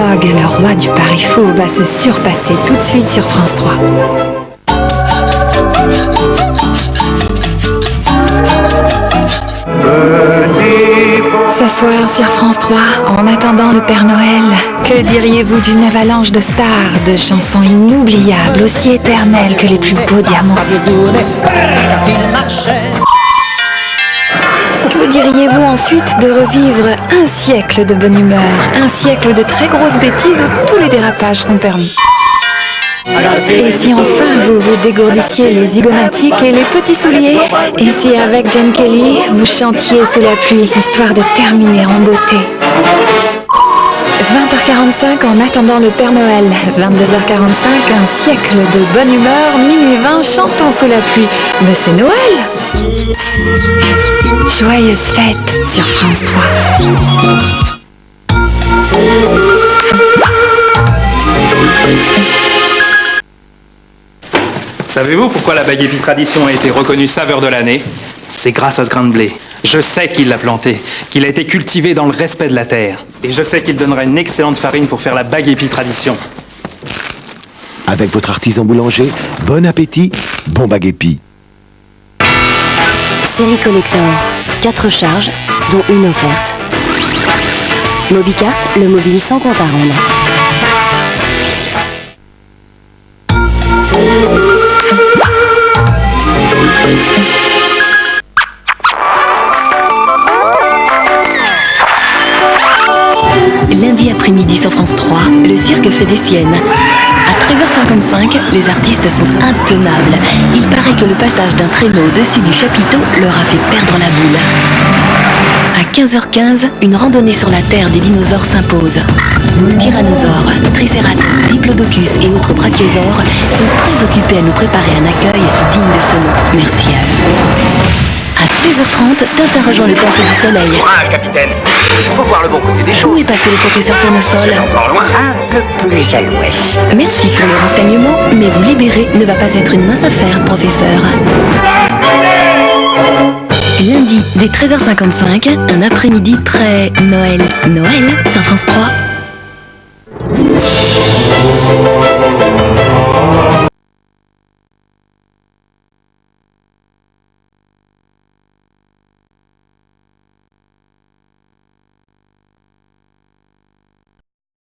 Fogg, le roi du pari faux, va se surpasser tout de suite sur France 3. Ce soir sur France 3, en attendant le Père Noël, que diriez-vous d'une avalanche de stars, de chansons inoubliables, aussi éternelles que les plus beaux diamants? Que diriez-vous ensuite de revivre un siècle de bonne humeur, un siècle de très grosses bêtises où tous les dérapages sont permis? Et si enfin vous vous dégourdissiez les zygomatiques et les petits souliers? Et si avec John Kelly, vous chantiez sous la pluie, histoire de terminer en beauté? 20h45 en attendant le Père Noël. 22h45, un siècle de bonne humeur. Minuit 20, chantons sous la pluie. Mais c'est Noël! Joyeuse fête sur France 3. Savez-vous pourquoi la bague épi tradition a été reconnue saveur de l'année? C'est grâce à ce grain de blé. Je sais qu'il l'a planté, qu'il a été cultivé dans le respect de la terre. Et je sais qu'il donnera une excellente farine pour faire la bague épi tradition. Avec votre artisan boulanger, bon appétit, bon bague épi. Série collector, 4 charges, dont une offerte. Mobicart, le mobile sans compte à rendre. Lundi après-midi sur France 3, le cirque fait des siennes. À 13h55, les artistes sont intenables. Il paraît que le passage d'un traîneau au-dessus du chapiteau leur a fait perdre la boule. À 15h15, une randonnée sur la terre des dinosaures s'impose. Tyrannosaures, Triceratops, Diplodocus et autres brachiosaures sont très occupés à nous préparer un accueil digne de ce nom. Merci à eux. À 16h30, Tintin rejoint le temple du soleil. Courage, capitaine. Il faut voir le bon côté des choses. Où est passé le professeur Tournesol? C'est encore loin. Un peu plus à l'ouest. Merci pour le renseignement, mais vous libérer ne va pas être une mince affaire, professeur. Lundi, dès 13h55, un après-midi très Noël sur France 3.